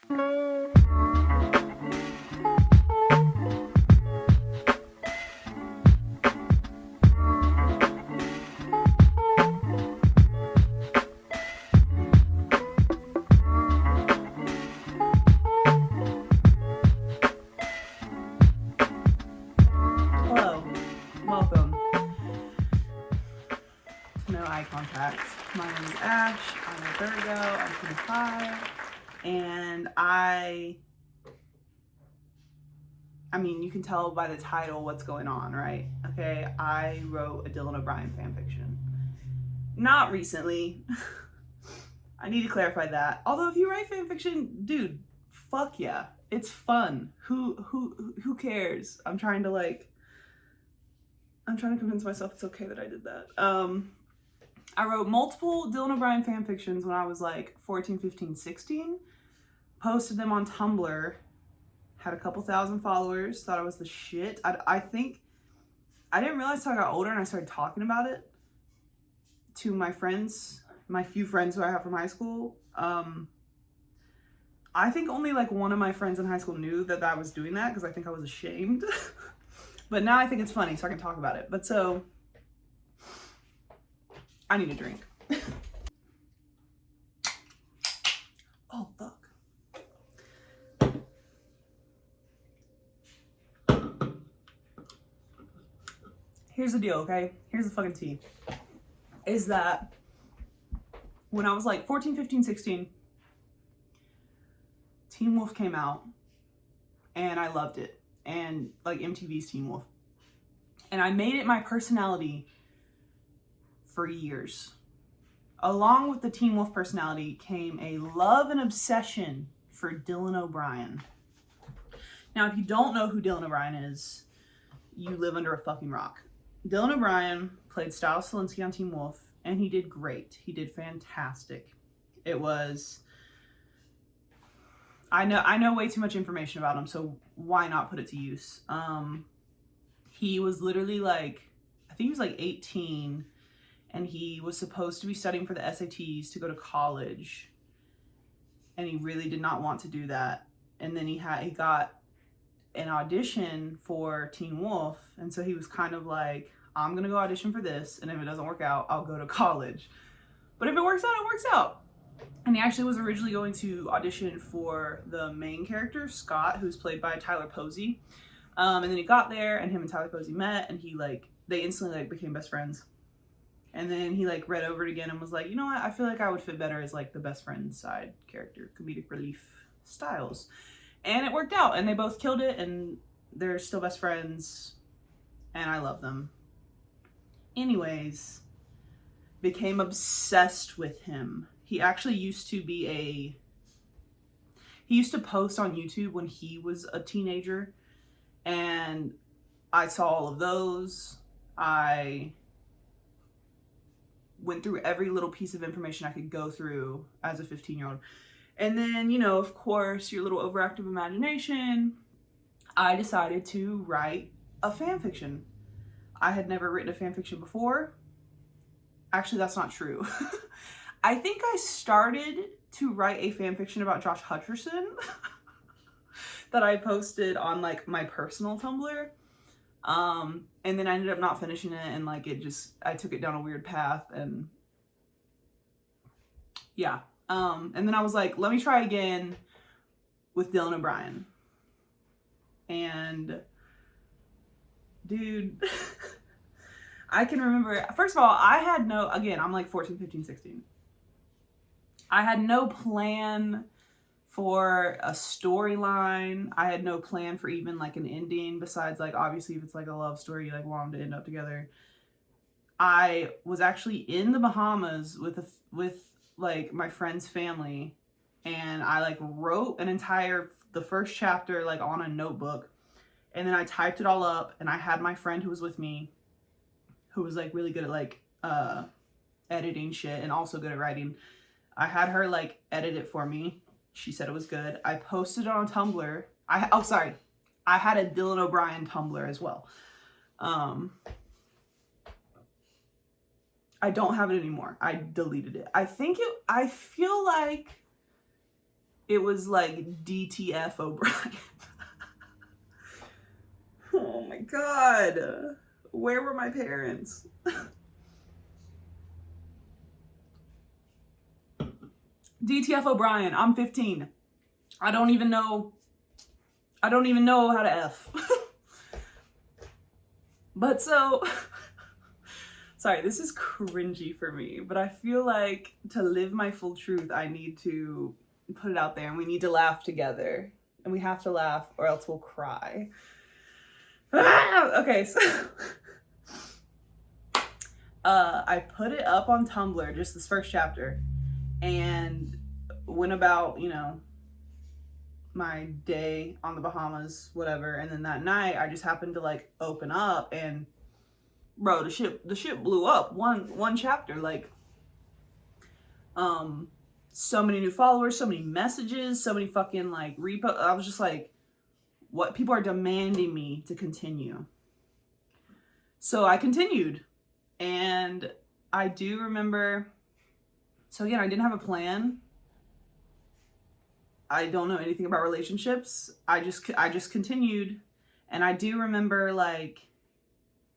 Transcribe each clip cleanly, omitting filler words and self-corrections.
Hello, welcome to No Eye Contact. My name is Ash, I'm a Virgo, I'm 25, and I mean, you can tell by the title what's going on, right? Okay, I wrote a Dylan O'Brien fanfiction. Not recently. I need to clarify that. Although if you write fanfiction, dude, fuck yeah. It's fun. Who cares? I'm trying to convince myself it's okay that I did that. I wrote multiple Dylan O'Brien fanfictions when I was like 14, 15, 16. Posted them on Tumblr. Had a couple thousand followers. Thought I was the shit. I think I didn't realize until I got older and I started talking about it to my friends, my few friends who I have from high school. I think only like one of my friends in high school knew that I was doing that because I think I was ashamed. But now I think it's funny, so I can talk about it. But so, I need a drink. Oh, fuck. Here's the deal, okay? Here's the fucking tea. Is that when I was like 14, 15, 16, Teen Wolf came out and I loved it. And like MTV's Teen Wolf. And I made it my personality for years. Along with the Teen Wolf personality came a love and obsession for Dylan O'Brien. Now, if you don't know who Dylan O'Brien is, you live under a fucking rock. Dylan O'Brien played Styles Selinsky on Teen Wolf, and he did great. He did fantastic. It was... I know way too much information about him, so why not put it to use? He was literally like, I think he was like 18, and he was supposed to be studying for the SATs to go to college, and he really did not want to do that. And then he got an audition for Teen Wolf, and so he was kind of like, I'm gonna go audition for this, and if it doesn't work out, I'll go to college. But if it works out, it works out. And he actually was originally going to audition for the main character, Scott, who's played by Tyler Posey. And then he got there, and him and Tyler Posey met, and they instantly became best friends. And then he read over it again and was like, you know what, I feel like I would fit better as the best friend side character, comedic relief Styles. And it worked out, and they both killed it, and they're still best friends, and I love them. Anyways, became obsessed with him. He actually used to be he used to post on YouTube when he was a teenager, and I saw all of those. I went through every little piece of information I could go through as a 15-year-old. And then, of course, your little overactive imagination, I decided to write a fan fiction. I had never written a fan fiction before. Actually, that's not true. I think I started to write a fan fiction about Josh Hutcherson that I posted on my personal Tumblr. And then I ended up not finishing it, and I took it down a weird path, and yeah. And then I was like, let me try again with Dylan O'Brien. And dude, I can remember, first of all, I'm like 14, 15, 16. I had no plan for a storyline. I had no plan for even an ending besides obviously if it's a love story, you want them to end up together. I was actually in the Bahamas with my friend's family, and I wrote the first chapter on a notebook, and then I typed it all up, and I had my friend who was with me, who was really good at editing shit and also good at writing. I had her edit it for me. She said it was good. I posted it on Tumblr. I had a Dylan O'Brien Tumblr as well. I don't have it anymore. I deleted it. I feel like It was like DTF O'Brien. Oh my God. Where were my parents? DTF O'Brien. I'm 15. I don't even know how to F. But so, sorry, this is cringy for me, but I feel like to live my full truth, I need to put it out there, and we need to laugh together. And we have to laugh or else we'll cry. Okay, so I put it up on Tumblr, just this first chapter, and went about, you know, my day on the Bahamas, whatever. And then that night I just happened to like open up, and bro, the shit blew up. One chapter, like so many new followers, so many messages, so many fucking like reposts. I was just like, what? People are demanding me to continue. So I continued, and I do remember, so again, I didn't have a plan. I don't know anything about relationships. I just continued. And I do remember, like,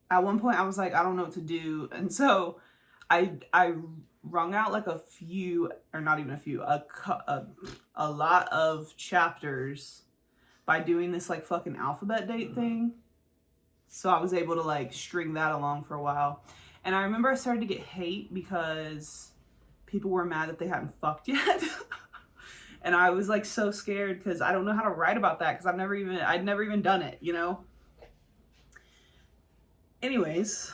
at one point I was like, I don't know what to do. And so I wrung out like a few, or not even a few, a lot of chapters by doing this like fucking alphabet date thing. So I was able to like string that along for a while. And I remember I started to get hate because people were mad that they hadn't fucked yet. And I was like so scared because I don't know how to write about that because I'd never even done it, you know? Anyways,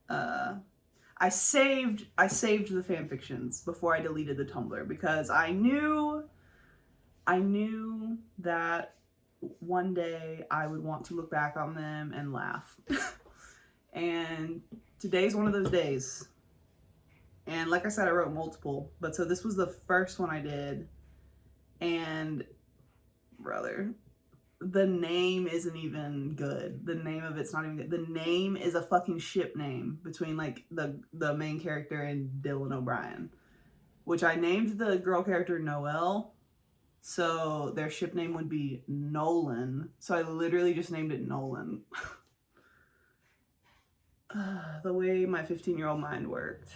I saved the fan fictions before I deleted the Tumblr because I knew that one day I would want to look back on them and laugh. And today's one of those days. And like I said, I wrote multiple, but so this was the first one I did. And brother, the name isn't even good. The name of it's not even good. The name is a fucking ship name between like the main character and Dylan O'Brien, which I named the girl character Noelle. So their ship name would be Nolan. So I literally just named it Nolan. The way my 15-year-old mind worked.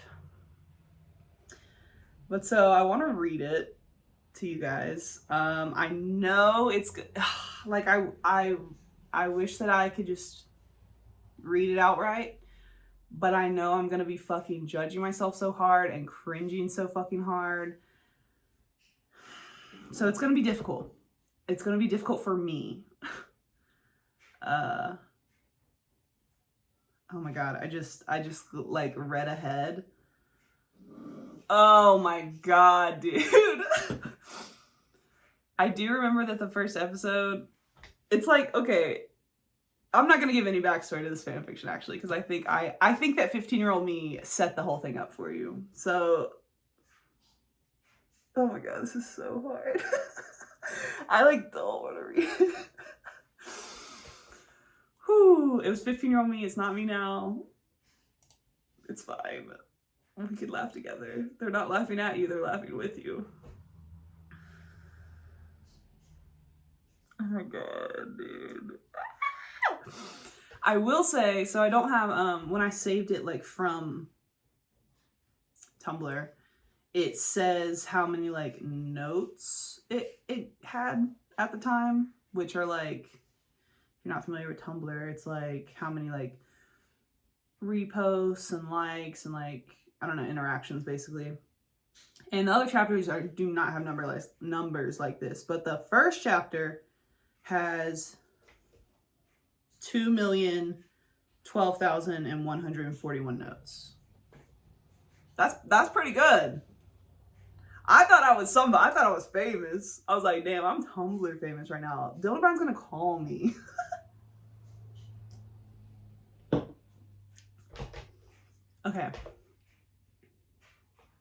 But so I want to read it to you guys. I know it's good. Like I wish that I could just read it outright, but I know I'm gonna be fucking judging myself so hard and cringing so fucking hard. So it's gonna be difficult. It's gonna be difficult for me. Oh my God, I just like read ahead. Oh my God, dude. I do remember that the first episode, it's like, okay, I'm not gonna give any backstory to this fanfiction actually, because I think that 15-year-old me set the whole thing up for you. So, oh my God, this is so hard. I like don't want to read it. Whew, it was 15-year-old me, it's not me now. It's fine. We could laugh together. They're not laughing at you, they're laughing with you. Oh my God, dude. I will say, so I don't have, when I saved it like from Tumblr, it says how many like notes it had at the time, which are like, if you're not familiar with Tumblr, it's like how many like reposts and likes and like, I don't know, interactions basically. And the other chapters do not have numbers like this, but the first chapter has 2,012,141 notes. That's pretty good. I thought I was somebody. I thought I was famous. I was like, damn, I'm Tumblr famous right now. Dylan Brown's gonna call me. Okay.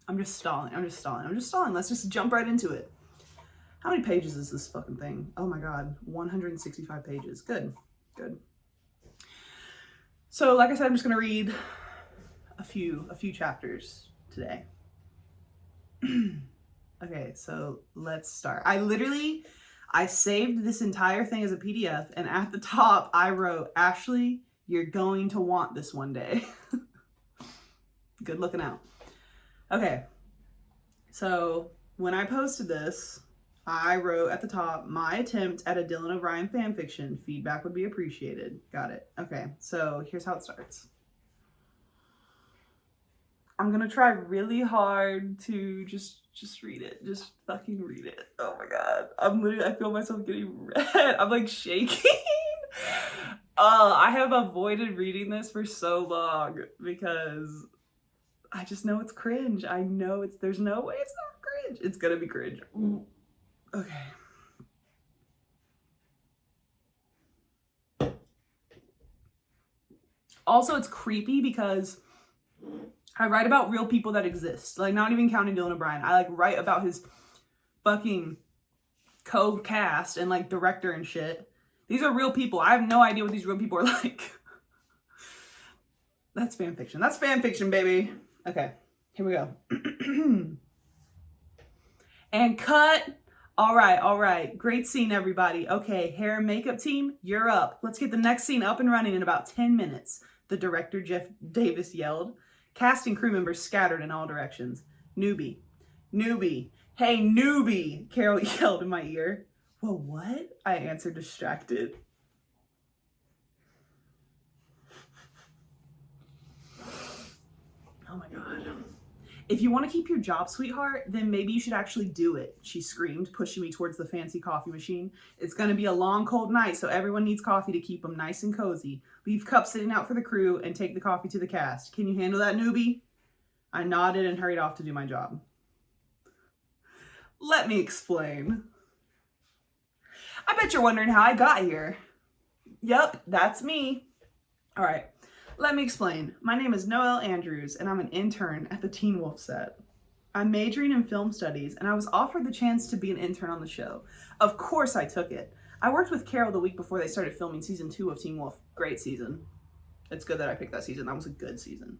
I'm just stalling. Let's just jump right into it. How many pages is this fucking thing? Oh my God, 165 pages. Good. So like I said, I'm just gonna read a few chapters today. Okay, so let's start. I saved this entire thing as a PDF, and at the top I wrote, Ashley, you're going to want this one day. Good looking out. Okay, so when I posted this, I wrote at the top, my attempt at a Dylan O'Brien fanfiction. Feedback would be appreciated. Got it. Okay, so here's how it starts. I'm gonna try really hard to just read it. Just fucking read it. Oh my god. I feel myself getting red. I'm like shaking. I have avoided reading this for so long because I just know it's cringe. I know there's no way it's not cringe. It's gonna be cringe. Ooh. Okay. Also, it's creepy because I write about real people that exist. Like, not even counting Dylan O'Brien. I, like, write about his fucking co-cast and, like, director and shit. These are real people. I have no idea what these real people are like. That's fan fiction. That's fan fiction, baby. Okay, here we go. And cut. All right. Great scene, everybody. Okay, hair and makeup team, you're up. Let's get the next scene up and running in about 10 minutes. The director, Jeff Davis, yelled. Cast and crew members scattered in all directions. Newbie. Hey, newbie, Carol yelled in my ear. Well, what? I answered, distracted. Oh my god. If you want to keep your job, sweetheart, then maybe you should actually do it, she screamed, pushing me towards the fancy coffee machine. It's going to be a long, cold night, so everyone needs coffee to keep them nice and cozy. Leave cups sitting out for the crew and take the coffee to the cast. Can you handle that, newbie? I nodded and hurried off to do my job. Let me explain. I bet you're wondering how I got here. Yep, that's me. All right. Let me explain. My name is Noelle Andrews, and I'm an intern at the Teen Wolf set. I'm majoring in film studies, and I was offered the chance to be an intern on the show. Of course I took it. I worked with Carol the week before they started filming season 2 of Teen Wolf. Great season. It's good that I picked that season. That was a good season.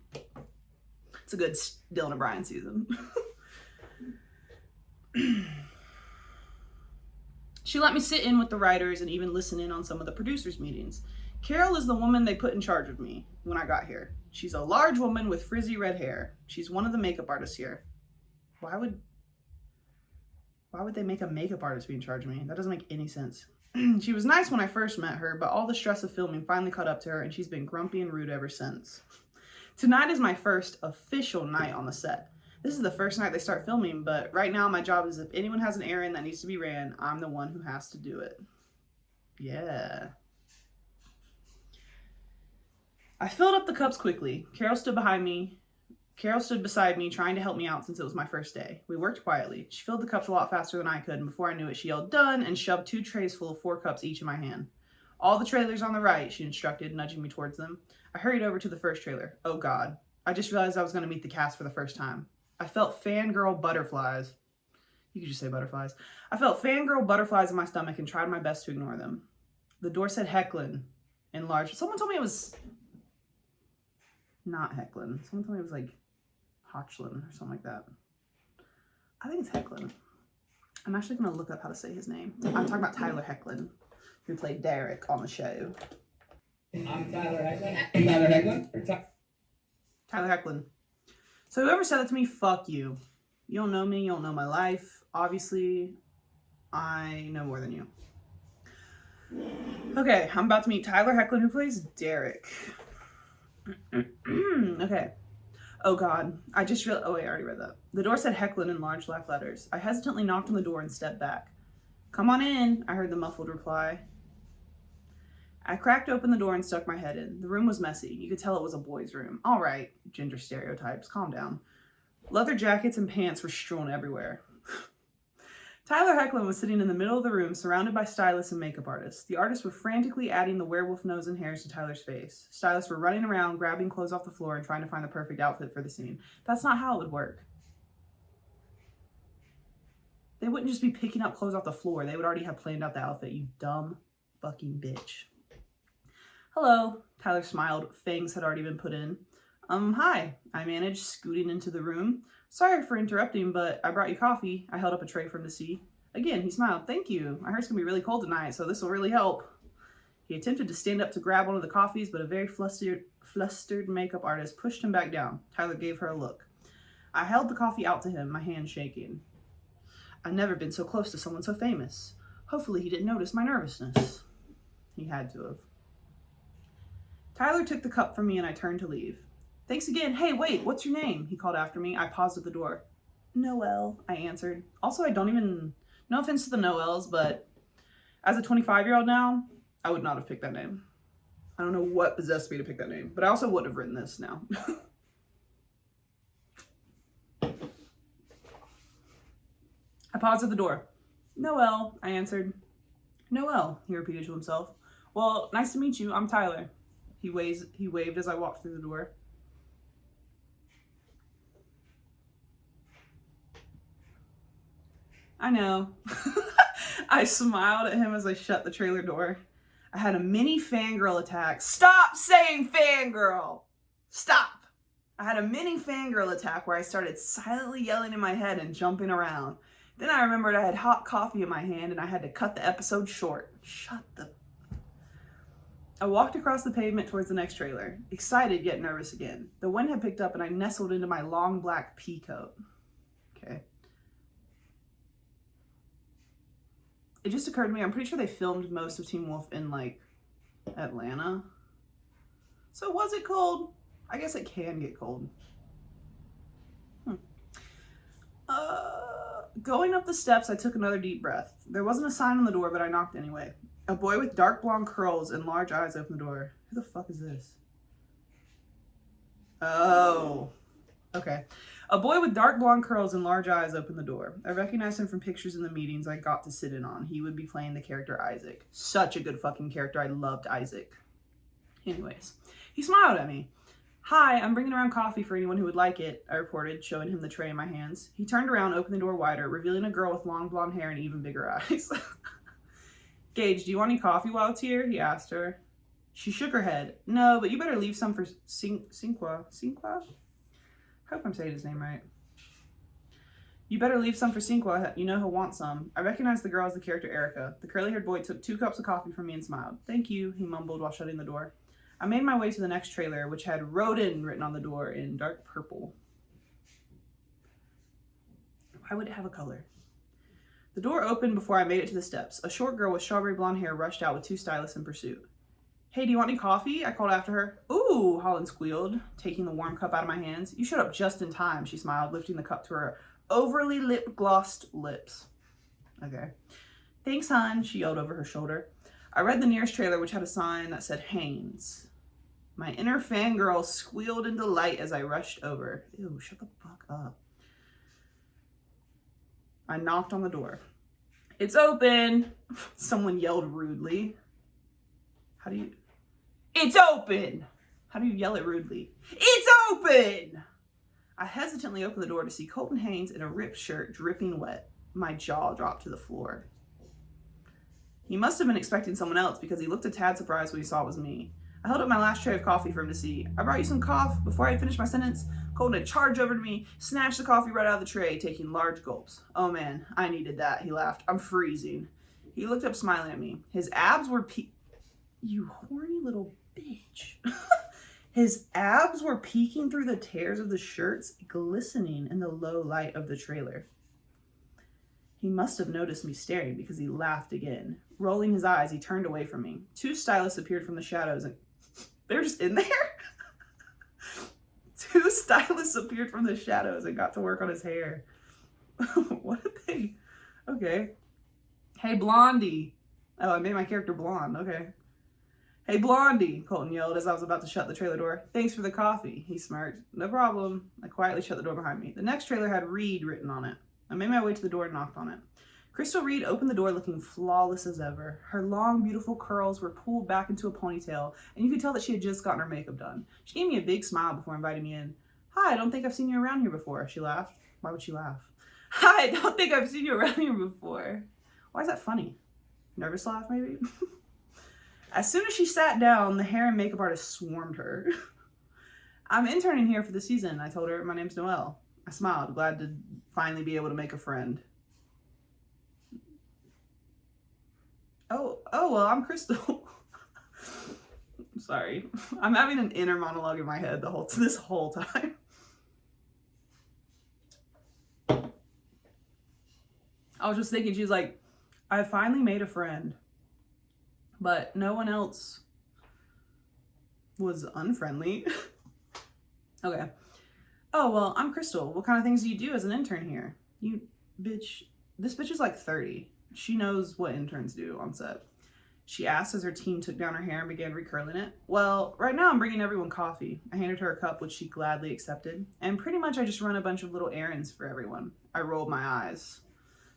It's a good Dylan O'Brien season. She let me sit in with the writers and even listen in on some of the producers' meetings. Carol is the woman they put in charge of me when I got here. She's a large woman with frizzy red hair. She's one of the makeup artists here. Why would they make a makeup artist be in charge of me? That doesn't make any sense. She was nice when I first met her, but all the stress of filming finally caught up to her, and she's been grumpy and rude ever since. Tonight is my first official night on the set. This is the first night they start filming, but right now my job is if anyone has an errand that needs to be ran, I'm the one who has to do it. Yeah. I filled up the cups quickly. Carol stood beside me, trying to help me out since it was my first day. We worked quietly. She filled the cups a lot faster than I could, and before I knew it, she yelled, "Done," and shoved 2 trays full of 4 cups each in my hand. All the trailers on the right, she instructed, nudging me towards them. I hurried over to the first trailer. Oh God. I just realized I was going to meet the cast for the first time. I felt fangirl butterflies. You could just say butterflies. I felt fangirl butterflies in my stomach and tried my best to ignore them. The door said Hecklin in large. Someone told me it was not Hecklin. Someone told me it was like Hochlin or something like that. I think it's Hecklin. I'm actually going to look up how to say his name. I'm talking about Tyler Hecklin, who played Derek on the show. I'm Tyler Hecklin. Tyler Hecklin? Tyler Hecklin. So whoever said that to me, fuck you. You don't know me. You don't know my life. Obviously, I know more than you. Okay, I'm about to meet Tyler Hecklin, who plays Derek. Okay. Oh God, I just realized, oh wait, I already read that. The door said Hecklin in large black letters. I hesitantly knocked on the door and stepped back. Come on in, I heard the muffled reply. I cracked open the door and stuck my head in. The room was messy. You could tell it was a boy's room. All right, gender stereotypes, calm down. Leather jackets and pants were strewn everywhere. Tyler Hecklin was sitting in the middle of the room, surrounded by stylists and makeup artists. The artists were frantically adding the werewolf nose and hairs to Tyler's face. Stylists were running around, grabbing clothes off the floor and trying to find the perfect outfit for the scene. That's not how it would work. They wouldn't just be picking up clothes off the floor. They would already have planned out the outfit, you dumb fucking bitch. Hello, Tyler smiled. Fangs had already been put in. Hi, I managed, scooting into the room. Sorry for interrupting, but I brought you coffee. I held up a tray for him to see. Again, he smiled. Thank you. I heard it's going to be really cold tonight, so this will really help. He attempted to stand up to grab one of the coffees, but a very flustered makeup artist pushed him back down. Tyler gave her a look. I held the coffee out to him, my hand shaking. I'd never been so close to someone so famous. Hopefully he didn't notice my nervousness. He had to have. Tyler took the cup from me and I turned to leave. Thanks again. Hey, wait, what's your name? He called after me. I paused at the door. Noelle, I answered. Also, I don't even, no offense to the Noels, but as a 25-year-old now, I would not have picked that name. I don't know what possessed me to pick that name, but I also wouldn't have written this now. I paused at the door. Noelle, I answered. Noelle, he repeated to himself. Well, nice to meet you. I'm Tyler. He waved as I walked through the door. I know. I smiled at him as I shut the trailer door. I had a mini fangirl attack. Stop saying fangirl! Stop! I had a mini fangirl attack where I started silently yelling in my head and jumping around. Then I remembered I had hot coffee in my hand and I had to cut the episode short. I walked across the pavement towards the next trailer, excited yet nervous again. The wind had picked up and I nestled into my long black pea coat. Okay. It just occurred to me, I'm pretty sure they filmed most of Teen Wolf in, like, Atlanta. So was it cold? I guess it can get cold. Going up the steps, I took another deep breath. There wasn't a sign on the door, but I knocked anyway. A boy with dark blonde curls and large eyes opened the door. Who the fuck is this? Oh. Okay. A boy with dark blonde curls and large eyes opened the door. I recognized him from pictures in the meetings I got to sit in on. He would be playing the character Isaac. Such a good fucking character. I loved Isaac. Anyways, he smiled at me. Hi, I'm bringing around coffee for anyone who would like it, I reported, showing him the tray in my hands. He turned around, opened the door wider, revealing a girl with long blonde hair and even bigger eyes. Gage, do you want any coffee while it's here? He asked her. She shook her head. No, but you better leave some for Cinqua. Cinqua? I hope I'm saying his name right. You better leave some for Cinqua. You know he'll want some. I recognized the girl as the character Erica. The curly-haired boy took 2 cups of coffee from me and smiled. Thank you, he mumbled while shutting the door. I made my way to the next trailer, which had Rodin written on the door in dark purple. Why would it have a color? The door opened before I made it to the steps. A short girl with strawberry blonde hair rushed out with 2 stylists in pursuit. Hey, do you want any coffee? I called after her. Ooh, Holland squealed, taking the warm cup out of my hands. You showed up just in time, she smiled, lifting the cup to her overly lip-glossed lips. Okay. Thanks, hon, she yelled over her shoulder. I read the nearest trailer, which had a sign that said Haynes. My inner fangirl squealed in delight as I rushed over. Ew, shut the fuck up. I knocked on the door. It's open, someone yelled rudely. It's open! How do you yell it rudely? It's open! I hesitantly opened the door to see Colton Haynes in a ripped shirt, dripping wet. My jaw dropped to the floor. He must have been expecting someone else because he looked a tad surprised when he saw it was me. I held up my last tray of coffee for him to see. I brought you some coffee. Before I had finished my sentence, Colton had charged over to me, snatched the coffee right out of the tray, taking large gulps. Oh man, I needed that, he laughed. I'm freezing. He looked up smiling at me. His abs were You horny little bitch. His abs were peeking through the tears of the shirts, glistening in the low light of the trailer. He must have noticed me staring because he laughed again. Rolling his eyes, he turned away from me. 2 stylists appeared from the shadows and they're just in there? 2 stylists appeared from the shadows and got to work on his hair. What did they? Okay. Hey, Blondie. Oh, I made my character blonde. Okay. Hey, Blondie, Colton yelled as I was about to shut the trailer door. Thanks for the coffee, he smirked. No problem. I quietly shut the door behind me. The next trailer had Reed written on it. I made my way to the door and knocked on it. Crystal Reed opened the door looking flawless as ever. Her long, beautiful curls were pulled back into a ponytail, and you could tell that she had just gotten her makeup done. She gave me a big smile before inviting me in. Hi, I don't think I've seen you around here before, she laughed. Why would she laugh? Hi, I don't think I've seen you around here before. Why is that funny? Nervous laugh, maybe? As soon as she sat down, the hair and makeup artist swarmed her. I'm interning here for the season, I told her. My name's Noelle. I smiled, glad to finally be able to make a friend. Oh, well, I'm Crystal. Sorry. I'm having an inner monologue in my head this whole time. I was just thinking, she's like, I finally made a friend, but no one else was unfriendly. Okay. Oh, well, I'm Crystal. What kind of things do you do as an intern here? You bitch. This bitch is like 30. She knows what interns do on set. She asked as her team took down her hair and began recurling it. Well, right now I'm bringing everyone coffee. I handed her a cup, which she gladly accepted. And pretty much I just run a bunch of little errands for everyone. I rolled my eyes.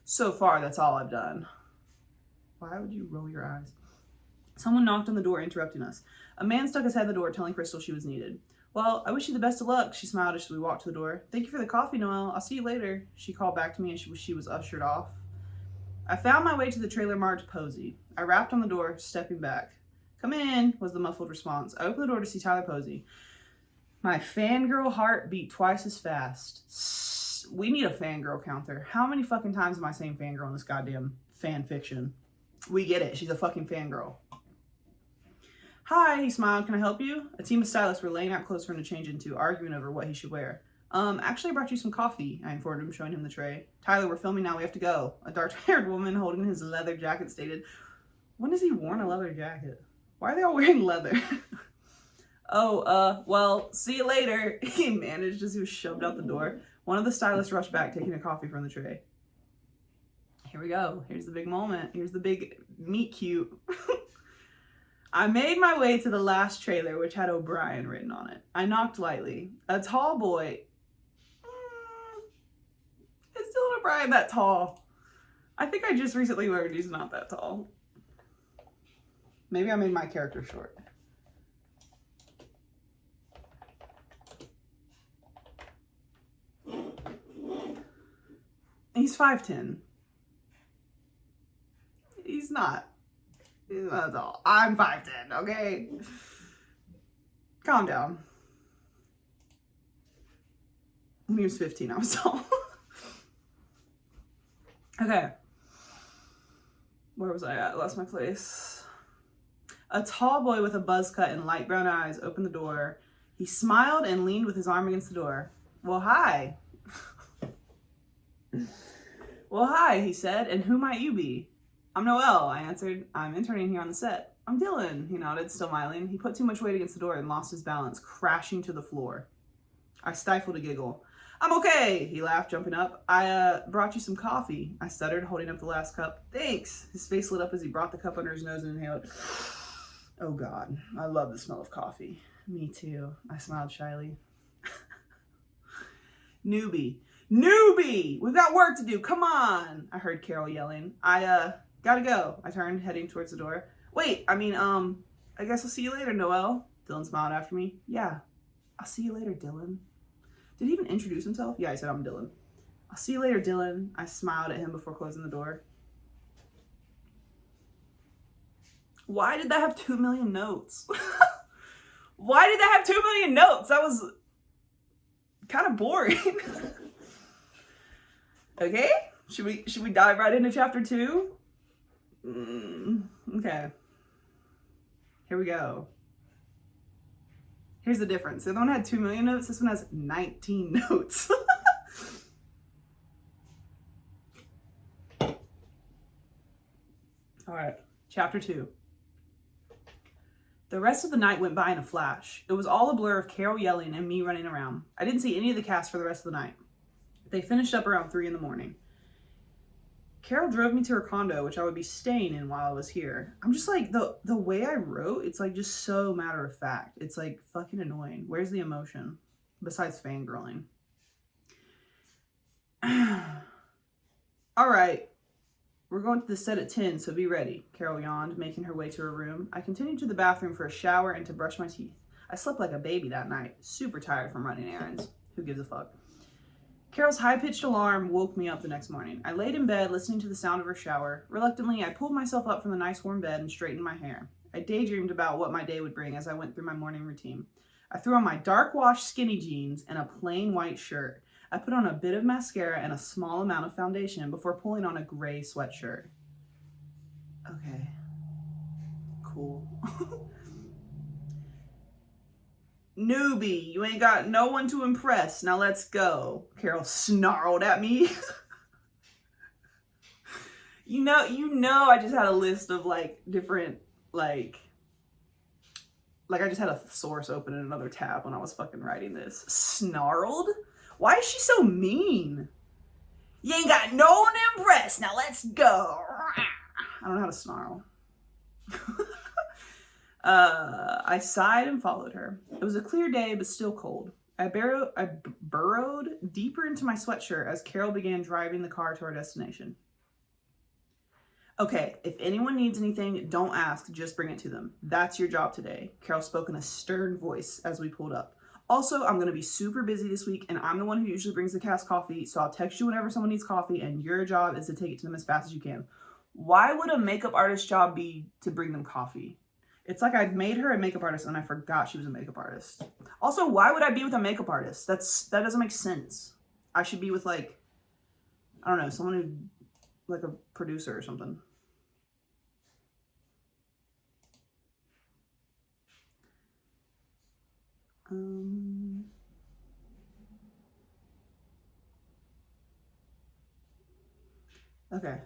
So far, that's all I've done. Why would you roll your eyes? Someone knocked on the door, interrupting us. A man stuck his head in the door, telling Crystal she was needed. Well, I wish you the best of luck, she smiled as we walked to the door. Thank you for the coffee, Noelle. I'll see you later. She called back to me as she was ushered off. I found my way to the trailer marked Posey. I rapped on the door, stepping back. Come in, was the muffled response. I opened the door to see Tyler Posey. My fangirl heart beat twice as fast. We need a fangirl counter. How many fucking times am I saying fangirl in this goddamn fan fiction? We get it. She's a fucking fangirl. Hi, he smiled. Can I help you? A team of stylists were laying out clothes for him to change into, arguing over what he should wear. Actually, I brought you some coffee, I informed him, showing him the tray. Tyler, we're filming now. We have to go. A dark-haired woman holding his leather jacket stated, when has he worn a leather jacket? Why are they all wearing leather? Well, see you later. He managed as he was shoved out the door. One of the stylists rushed back, taking a coffee from the tray. Here we go. Here's the big moment. Here's the big meet cute. I made my way to the last trailer, which had O'Brien written on it. I knocked lightly. A tall boy. Is Dylan O'Brien that tall? I think I just recently learned he's not that tall. Maybe I made my character short. He's 5'10". He's not. He's not tall. I'm 5'10", okay? Calm down. When he was 15, I was tall. Okay. Where was I at? I lost my place. A tall boy with a buzz cut and light brown eyes opened the door. He smiled and leaned with his arm against the door. Well, hi. Well, hi, he said, and who might you be? I'm Noelle, I answered. I'm interning here on the set. I'm Dylan, he nodded, still smiling. He put too much weight against the door and lost his balance, crashing to the floor. I stifled a giggle. I'm okay, he laughed, jumping up. I brought you some coffee, I stuttered, holding up the last cup. Thanks. His face lit up as he brought the cup under his nose and inhaled. Oh God, I love the smell of coffee. Me too, I smiled shyly. Newbie, we've got work to do, come on, I heard Carol yelling. I gotta go, I turned, heading towards the door. Wait, I guess I'll see you later, Noelle. Dylan smiled after me. Yeah, I'll see you later, Dylan. Did he even introduce himself? Yeah, he said, I'm Dylan. I'll see you later, Dylan. I smiled at him before closing the door. Why did that have 2 million notes? Why did that have 2 million notes? That was kind of boring. Okay, should we dive right into chapter 2? Okay. Here we go. Here's the difference. The other one had 2 million notes. This one has 19 notes. All right, chapter 2. The rest of the night went by in a flash. It was all a blur of Carol yelling and me running around. I didn't see any of the cast for the rest of the night. They finished up around 3 in the morning. Carol drove me to her condo, which I would be staying in while I was here. I'm just like, the way I wrote, it's like just so matter of fact. It's like fucking annoying. Where's the emotion? Besides fangirling. All right. We're going to the set at 10, so be ready, Carol yawned, making her way to her room. I continued to the bathroom for a shower and to brush my teeth. I slept like a baby that night, super tired from running errands. Who gives a fuck? Carol's high-pitched alarm woke me up the next morning. I laid in bed, listening to the sound of her shower. Reluctantly, I pulled myself up from the nice warm bed and straightened my hair. I daydreamed about what my day would bring as I went through my morning routine. I threw on my dark wash skinny jeans and a plain white shirt. I put on a bit of mascara and a small amount of foundation before pulling on a gray sweatshirt. Okay. Cool. Newbie, you ain't got no one to impress. Now let's go. Carol snarled at me. You know, I just had a list of like different, like I just had a source open in another tab when I was fucking writing this. Snarled? Why is she so mean? You ain't got no one to impress. Now let's go. I don't know how to snarl. I sighed and followed her. It was a clear day, but still cold. I burrowed deeper into my sweatshirt as Carol began driving the car to our destination. Okay, if anyone needs anything, don't ask, just bring it to them. That's your job today. Carol spoke in a stern voice as we pulled up. Also, I'm going to be super busy this week, and I'm the one who usually brings the cast coffee, so I'll text you whenever someone needs coffee, and your job is to take it to them as fast as you can. Why would a makeup artist's job be to bring them coffee? It's like I made her a makeup artist, and I forgot she was a makeup artist. Also, why would I be with a makeup artist? That doesn't make sense. I should be with, like, I don't know, someone who, like a producer or something. Okay.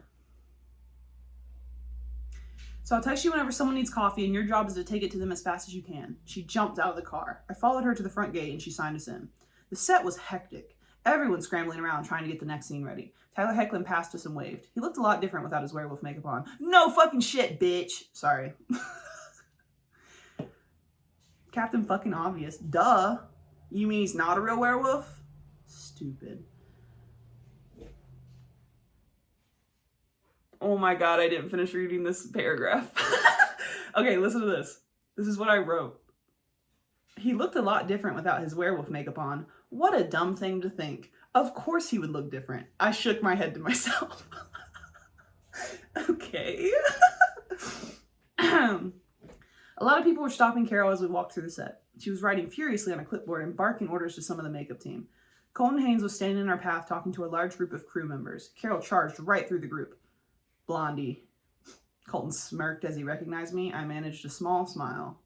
So I'll text you whenever someone needs coffee, and your job is to take it to them as fast as you can. She jumped out of the car. I followed her to the front gate, and she signed us in. The set was hectic. Everyone scrambling around trying to get the next scene ready. Tyler Hoechlin passed us and waved. He looked a lot different without his werewolf makeup on. No fucking shit, bitch. Sorry. Captain fucking Obvious. Duh. You mean he's not a real werewolf? Stupid. Oh my god, I didn't finish reading this paragraph. Okay, listen to this. This is what I wrote. He looked a lot different without his werewolf makeup on. What a dumb thing to think. Of course he would look different. I shook my head to myself. Okay. A lot of people were stopping Carol as we walked through the set. She was writing furiously on a clipboard and barking orders to some of the makeup team. Colton Haynes was standing in our path talking to a large group of crew members. Carol charged right through the group. Blondie. Colton smirked as he recognized me. I managed a small smile.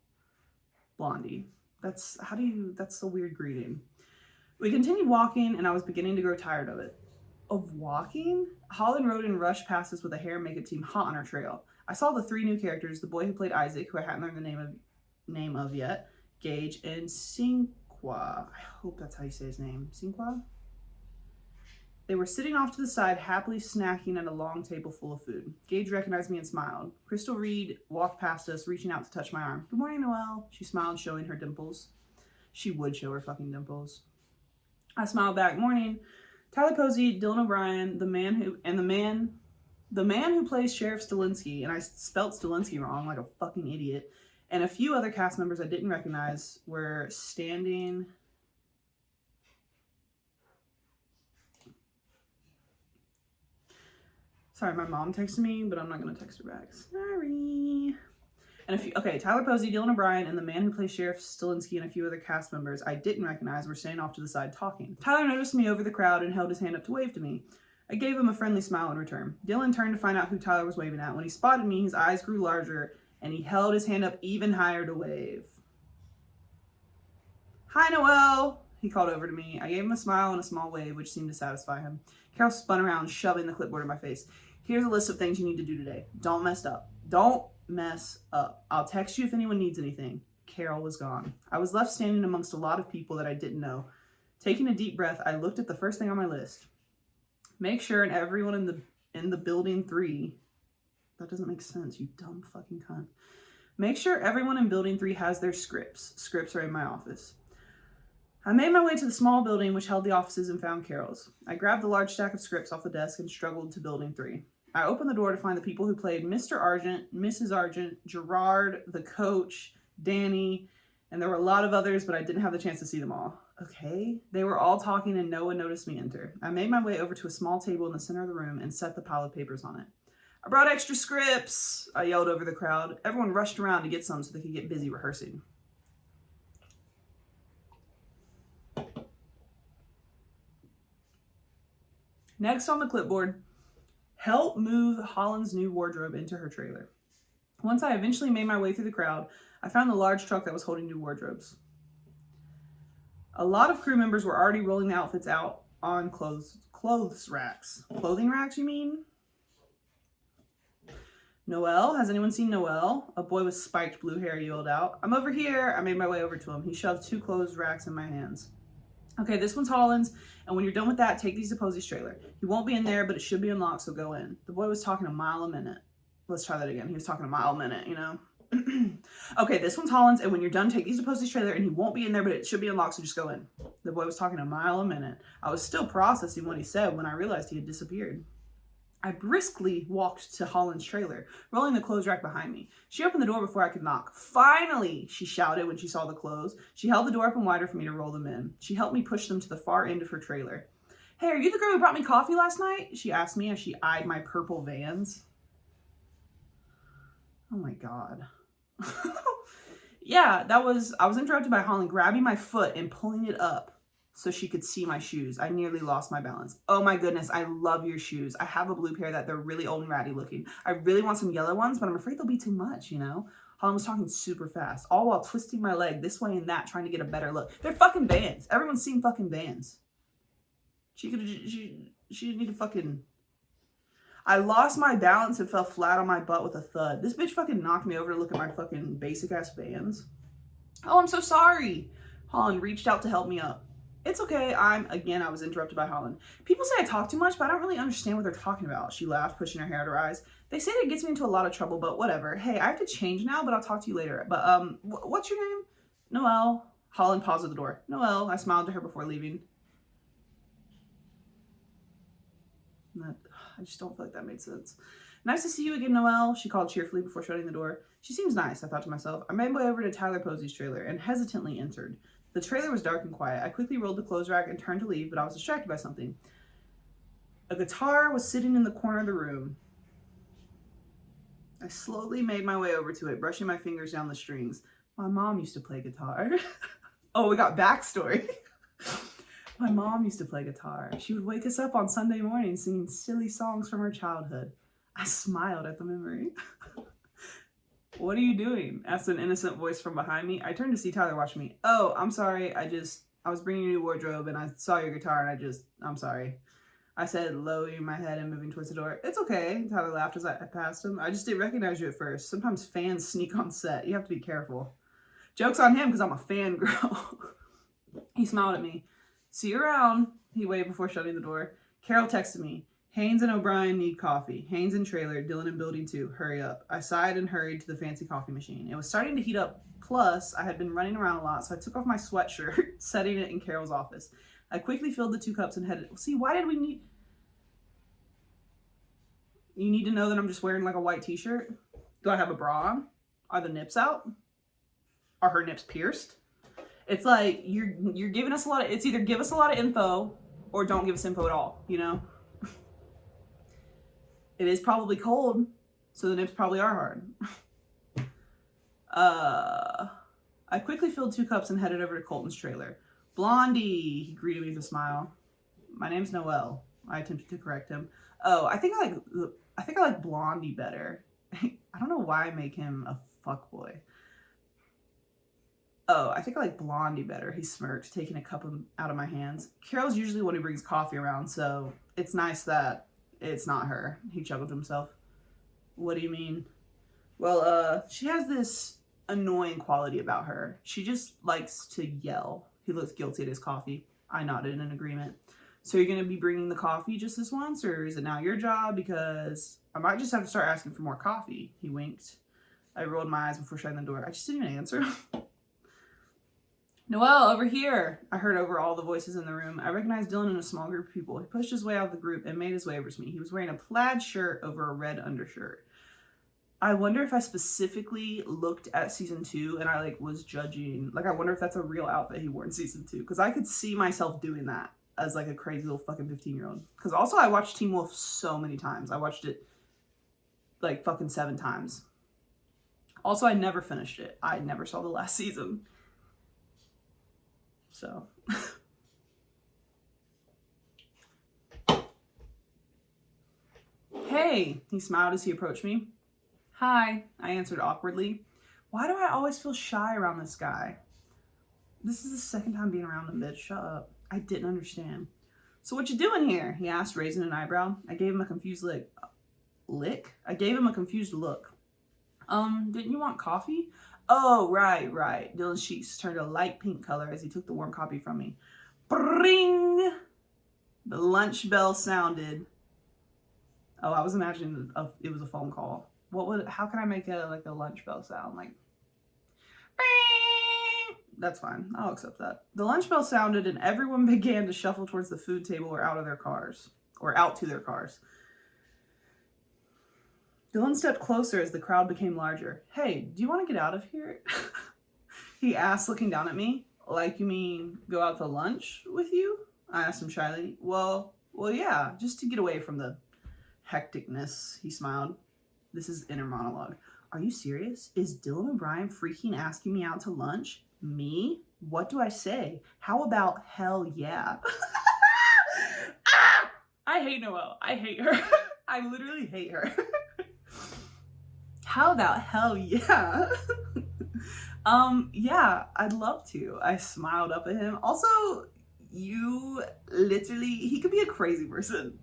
Blondie. That's a weird greeting. We continued walking, and I was beginning to grow tired of it. Of walking? Holland rode and rushed past us with a hair and makeup team hot on our trail. I saw the three new characters, the boy who played Isaac, who I hadn't learned the name of yet, Gage, and Sinqua. I hope that's how you say his name. Sinqua? They were sitting off to the side, happily snacking at a long table full of food. Gage recognized me and smiled. Crystal Reed walked past us, reaching out to touch my arm. Good morning, Noelle. She smiled, showing her dimples. She would show her fucking dimples. I smiled back. Morning. Tyler Posey, Dylan O'Brien, the man who plays Sheriff Stilinski, and I spelt Stilinski wrong like a fucking idiot, and a few other cast members I didn't recognize were standing. Sorry, my mom texted me, but I'm not going to text her back. Sorry. And Tyler Posey, Dylan O'Brien, and the man who plays Sheriff Stilinski and a few other cast members I didn't recognize were standing off to the side talking. Tyler noticed me over the crowd and held his hand up to wave to me. I gave him a friendly smile in return. Dylan turned to find out who Tyler was waving at. When he spotted me, his eyes grew larger, and he held his hand up even higher to wave. Hi, Noelle, he called over to me. I gave him a smile and a small wave, which seemed to satisfy him. Carol spun around, shoving the clipboard in my face. Here's a list of things you need to do today. Don't mess up. Don't mess up. I'll text you if anyone needs anything. Carol was gone. I was left standing amongst a lot of people that I didn't know. Taking a deep breath, I looked at the first thing on my list. Make sure and everyone in the building 3. That doesn't make sense, you dumb fucking cunt. Make sure everyone in building 3 has their scripts. Scripts are in my office. I made my way to the small building which held the offices and found Carol's. I grabbed the large stack of scripts off the desk and struggled to building 3. I opened the door to find the people who played Mr. Argent, Mrs. Argent, Gerard, the coach, Danny, and there were a lot of others, but I didn't have the chance to see them all. Okay. They were all talking and no one noticed me enter. I made my way over to a small table in the center of the room and set the pile of papers on it. I brought extra scripts, I yelled over the crowd. Everyone rushed around to get some so they could get busy rehearsing. Next on the clipboard, help move Holland's new wardrobe into her trailer. Once I eventually made my way through the crowd, I found the large truck that was holding new wardrobes. A lot of crew members were already rolling the outfits out on clothes racks. Clothing racks, you mean? Noel? Has anyone seen Noel? A boy with spiked blue hair yelled out. I'm over here. I made my way over to him. He shoved 2 clothes racks in my hands. Okay, this one's Holland's, and when you're done with that, take these to Posey's trailer. He won't be in there, but it should be unlocked, so go in. The boy was talking a mile a minute. Let's try that again. He was talking a mile a minute, you know? Okay, this one's Holland's, and when you're done, take these to Posey's trailer, and he won't be in there, but it should be unlocked, so just go in. The boy was talking a mile a minute. I was still processing what he said when I realized he had disappeared. I briskly walked to Holland's trailer, rolling the clothes rack behind me. She opened the door before I could knock. Finally, she shouted when she saw the clothes. She held the door open wider for me to roll them in. She helped me push them to the far end of her trailer. Hey, are you the girl who brought me coffee last night? She asked me as she eyed my purple Vans. Oh my God. Yeah, I was interrupted by Holland grabbing my foot and pulling it up so she could see my shoes. I nearly lost my balance. Oh my goodness, I love your shoes. I have a blue pair that they're really old and ratty looking. I really want some yellow ones, but I'm afraid they'll be too much, you know? Holland was talking super fast, all while twisting my leg this way and that, trying to get a better look. They're fucking Vans. Everyone's seen fucking Vans. She didn't need to fucking... I lost my balance and fell flat on my butt with a thud. This bitch fucking knocked me over to look at my fucking basic ass Vans. Oh, I'm so sorry. Holland reached out to help me up. It's okay. I was interrupted by Holland. People say I talk too much, but I don't really understand what they're talking about. She laughed, pushing her hair out her eyes. They say that gets me into a lot of trouble, but whatever. Hey, I have to change now, but I'll talk to you later. But, what's your name? Noelle. Holland paused at the door. Noelle. I smiled to her before leaving. I just don't feel like that made sense. Nice to see you again, Noelle, she called cheerfully before shutting the door. She seems nice, I thought to myself. I made my way over to Tyler Posey's trailer and hesitantly entered. The trailer was dark and quiet. I quickly rolled the clothes rack and turned to leave, but I was distracted by something. A guitar was sitting in the corner of the room. I slowly made my way over to it, brushing my fingers down the strings. My mom used to play guitar. Oh, we got backstory. My mom used to play guitar. She would wake us up on Sunday mornings singing silly songs from her childhood. I smiled at the memory. What are you doing? Asked an innocent voice from behind me. I turned to see Tyler watching me. Oh, I'm sorry. I was bringing a new wardrobe and I saw your guitar and I'm sorry. I said, lowering my head and moving towards the door. It's okay. Tyler laughed as I passed him. I just didn't recognize you at first. Sometimes fans sneak on set. You have to be careful. Joke's on him because I'm a fangirl. He smiled at me. See you around, he waved before shutting the door. Carol texted me. Haynes and O'Brien need coffee. Haynes in trailer, Dylan in building 2. Hurry up. I sighed and hurried to the fancy coffee machine. It was starting to heat up. Plus, I had been running around a lot, so I took off my sweatshirt, setting it in Carol's office. I quickly filled the 2 cups and headed... See, why did we need... You need to know that I'm just wearing like a white t-shirt? Do I have a bra on? Are the nips out? Are her nips pierced? It's like, you're giving us a lot of... It's either give us a lot of info or don't give us info at all, you know? It is probably cold, so the nips probably are hard. I quickly filled 2 cups and headed over to Colton's trailer. Blondie, he greeted me with a smile. My name's Noelle. I attempted to correct him. Oh, I think I like Blondie better. I don't know why I make him a fuckboy. Oh, I think I like Blondie better. He smirked, taking a cup out of my hands. Carol's usually one who brings coffee around, so it's nice that it's not her. He chuckled to himself. What do you mean? Well, she has this annoying quality about her. She just likes to yell. He looked guilty at his coffee. I nodded in agreement. So you're going to be bringing the coffee just this once, or is it now your job? Because I might just have to start asking for more coffee. He winked. I rolled my eyes before shutting the door. I just didn't even answer. Noelle, over here. I heard over all the voices in the room. I recognized Dylan in a small group of people. He pushed his way out of the group and made his way over to me. He was wearing a plaid shirt over a red undershirt. I wonder if I specifically looked at season 2 and I was judging. I wonder if that's a real outfit he wore in season 2. Because I could see myself doing that as a crazy little fucking 15-year-old. Because also I watched Teen Wolf so many times. I watched it fucking 7 times. Also, I never finished it. I never saw the last season. So, Hey, he smiled as he approached me. Hi, I answered awkwardly. Why do I always feel shy around this guy? This is the second time being around him, bitch. Shut up. I didn't understand. So what you doing here? He asked, raising an eyebrow. I gave him a confused lick? I gave him a confused look. Didn't you want coffee? Oh, right. Dylan's cheeks turned a light pink color as he took the warm coffee from me. Bring! The lunch bell sounded. Oh, I was imagining it was a phone call. How can I make a lunch bell sound? Like, that's fine. I'll accept that. The lunch bell sounded and everyone began to shuffle towards the food table or out to their cars. Dylan stepped closer as the crowd became larger. Hey, do you want to get out of here? He asked, looking down at me. Like, you mean go out to lunch with you? I asked him shyly. Well, yeah, just to get away from the hecticness, he smiled. This is inner monologue. Are you serious? Is Dylan O'Brien freaking asking me out to lunch? Me? What do I say? How about hell yeah? I hate Noelle. I hate her. I literally hate her. How about hell yeah? Yeah, I'd love to. I smiled up at him. Also, he could be a crazy person.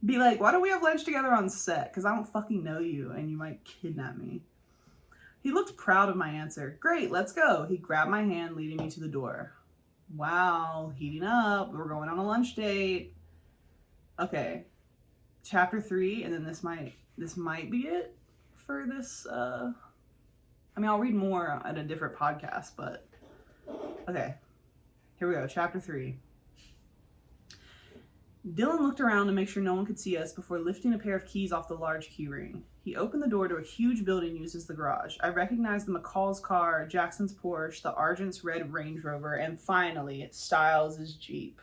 Be like, why don't we have lunch together on set? Because I don't fucking know you and you might kidnap me. He looked proud of my answer. Great, let's go. He grabbed my hand, leading me to the door. Wow, heating up. We're going on a lunch date. Okay, chapter 3, and then this might be it for this. I mean, I'll read more at a different podcast, but okay. Here we go, chapter 3. Dylan looked around to make sure no one could see us before lifting a pair of keys off the large key ring. He opened the door to a huge building used as the garage. I recognized the McCall's car, Jackson's Porsche, the Argent's red Range Rover, and finally, Styles' Jeep.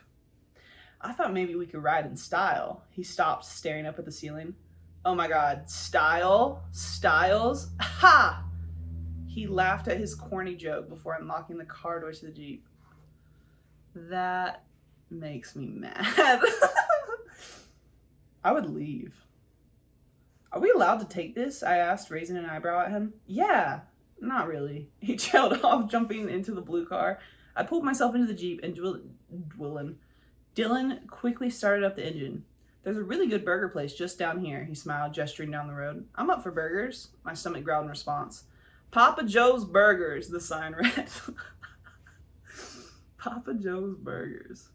I thought maybe we could ride in style. He stopped, staring up at the ceiling. Oh my god, Styles? Ha! He laughed at his corny joke before unlocking the car door to the Jeep. That makes me mad. I would leave. Are we allowed to take this? I asked, raising an eyebrow at him. Yeah, not really. He trailed off, jumping into the blue car. I pulled myself into the Jeep and Dylan quickly started up the engine. There's a really good burger place just down here, he smiled, gesturing down the road. I'm up for burgers. My stomach growled in response. Papa Joe's Burgers, the sign read. Papa Joe's Burgers.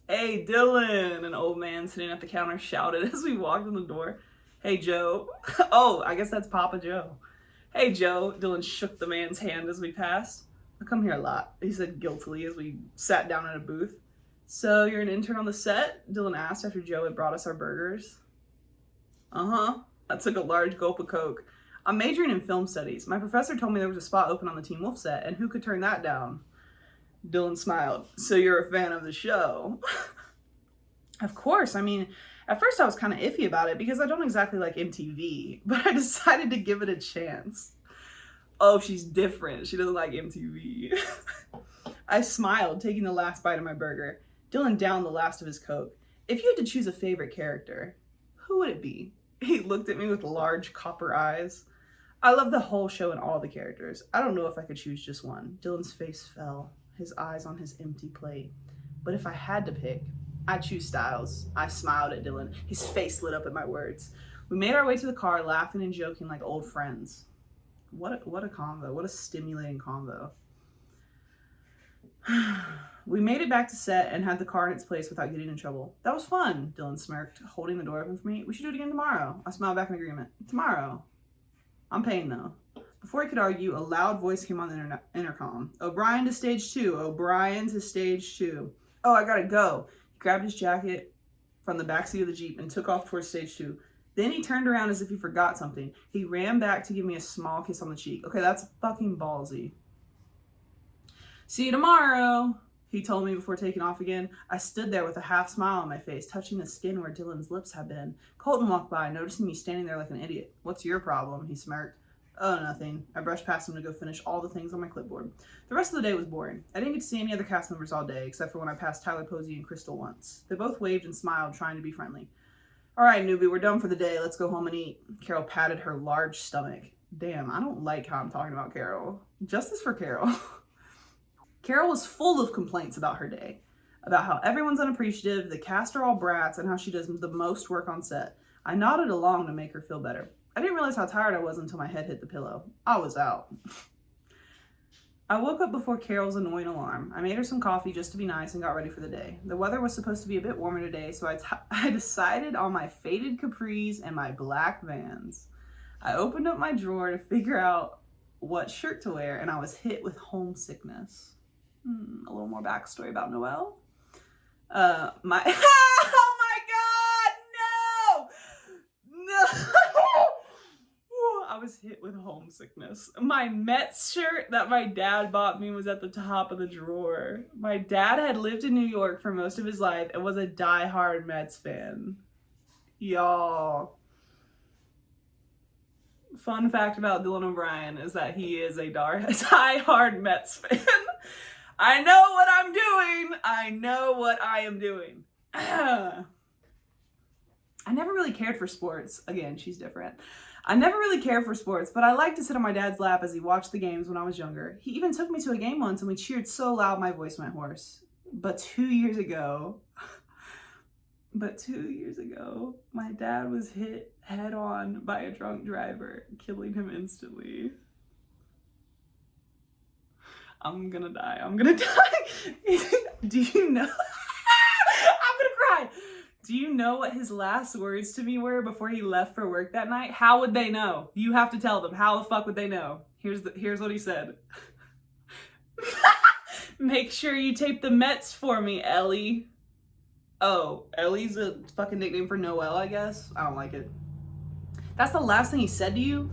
Hey, Dylan, an old man sitting at the counter shouted as we walked in the door. Hey, Joe. Oh, I guess that's Papa Joe. Hey, Joe. Dylan shook the man's hand as we passed. I come here a lot, he said guiltily as we sat down at a booth. So you're an intern on the set? Dylan asked after Joe had brought us our burgers. Uh-huh. I took a large gulp of Coke. I'm majoring in film studies. My professor told me there was a spot open on the Teen Wolf set, and who could turn that down? Dylan smiled. So you're a fan of the show? Of course. I mean, at first I was kind of iffy about it because I don't exactly like MTV, but I decided to give it a chance. Oh, she's different. She doesn't like MTV. I smiled, taking the last bite of my burger. Dylan downed the last of his Coke. If you had to choose a favorite character, who would it be? He looked at me with large copper eyes. I love the whole show and all the characters. I don't know if I could choose just one. Dylan's face fell, his eyes on his empty plate. But if I had to pick, I'd choose Styles. I smiled at Dylan. His face lit up at my words. We made our way to the car, laughing and joking like old friends. What a convo. What a stimulating convo. We made it back to set and had the car in its place without getting in trouble. That was fun, Dylan smirked, holding the door open for me. We should do it again tomorrow. I smiled back in agreement. Tomorrow. I'm paying though. Before I could argue, a loud voice came on the intercom. O'Brien to stage 2. O'Brien to stage 2. Oh, I gotta go. He grabbed his jacket from the backseat of the Jeep and took off towards stage 2. Then he turned around as if he forgot something. He ran back to give me a small kiss on the cheek. Okay, that's fucking ballsy. See you tomorrow, he told me before taking off again. I stood there with a half smile on my face, touching the skin where Dylan's lips had been. Colton walked by, noticing me standing there like an idiot. What's your problem? He smirked. Oh, nothing. I brushed past him to go finish all the things on my clipboard. The rest of the day was boring. I didn't get to see any other cast members all day, except for when I passed Tyler Posey and Crystal once. They both waved and smiled, trying to be friendly. All right, newbie, we're done for the day. Let's go home and eat. Carol patted her large stomach. Damn, I don't like how I'm talking about Carol. Justice for Carol. Carol was full of complaints about her day, about how everyone's unappreciative, the cast are all brats, and how she does the most work on set. I nodded along to make her feel better. I didn't realize how tired I was until my head hit the pillow. I was out. I woke up before Carol's annoying alarm. I made her some coffee just to be nice and got ready for the day. The weather was supposed to be a bit warmer today, so I decided on my faded capris and my black Vans. I opened up my drawer to figure out what shirt to wear, and I was hit with homesickness. A little more backstory about Noelle. Oh my God, no! I was hit with homesickness. My Mets shirt that my dad bought me was at the top of the drawer. My dad had lived in New York for most of his life and was a diehard Mets fan. Y'all. Fun fact about Dylan O'Brien is that he is a diehard Mets fan. I know what I'm doing. I know what I am doing. I never really cared for sports. Again, she's different. I never really cared for sports, but I liked to sit on my dad's lap as he watched the games when I was younger. He even took me to a game once and we cheered so loud my voice went hoarse. But 2 years ago, my dad was hit head on by a drunk driver, killing him instantly. I'm gonna die. Do you know? I'm gonna cry. Do you know what his last words to me were before he left for work that night? How would they know? You have to tell them. How the fuck would they know? Here's what he said. Make sure you tape the Mets for me, Ellie. Oh, Ellie's a fucking nickname for Noelle, I guess. I don't like it. That's the last thing he said to you?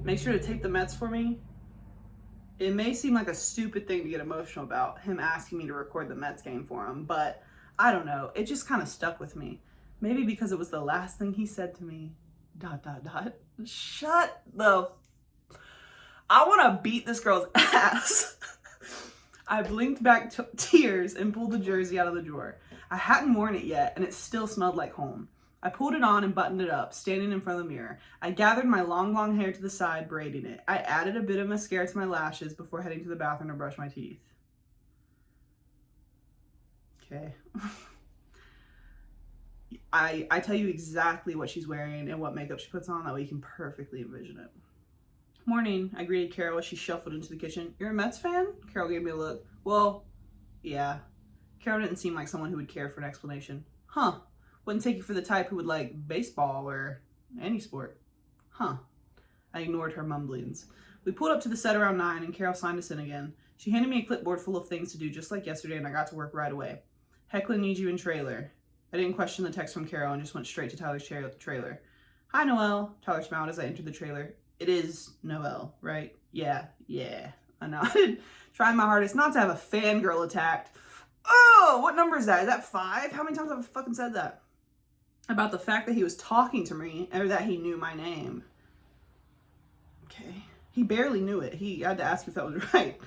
Make sure to tape the Mets for me? It may seem like a stupid thing to get emotional about, him asking me to record the Mets game for him, but I don't know. It just kind of stuck with me. Maybe because it was the last thing he said to me. ... Shut the... I want to beat this girl's ass. I blinked back tears and pulled the jersey out of the drawer. I hadn't worn it yet, and it still smelled like home. I pulled it on and buttoned it up, standing in front of the mirror. I gathered my long hair to the side, braiding it. I added a bit of mascara to my lashes before heading to the bathroom to brush my teeth. Okay. I tell you exactly what she's wearing and what makeup she puts on, that way you can perfectly envision it. Morning, I greeted Carol as she shuffled into the kitchen. You're a Mets fan? Carol gave me a look. Well, yeah. Carol didn't seem like someone who would care for an explanation. Huh. Wouldn't take you for the type who would like baseball or any sport. Huh. I ignored her mumblings. We pulled up to the set around 9 and Carol signed us in again. She handed me a clipboard full of things to do just like yesterday and I got to work right away. Hecla needs you in trailer. I didn't question the text from Carol and just went straight to Tyler's trailer. Hi, Noelle. Tyler smiled as I entered the trailer. It is Noelle, right? Yeah. I nodded, trying my hardest not to have a fangirl attacked. Oh, what number is that? Is that 5? How many times have I fucking said that? About the fact that he was talking to me, or that he knew my name. Okay. He barely knew it. He had to ask if that was right.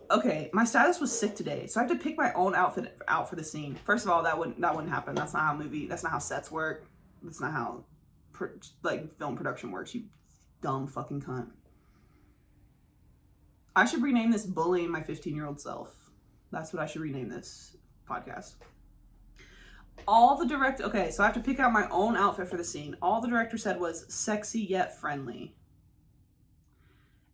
Okay, my stylist was sick today, so I have to pick my own outfit out for the scene. First of all, that wouldn't happen. That's not how sets work. That's not how film production works, you dumb fucking cunt. I should rename this Bullying My 15-Year-Old Self. That's what I should rename this podcast. Okay, so I have to pick out my own outfit for the scene. All the director said was sexy yet friendly.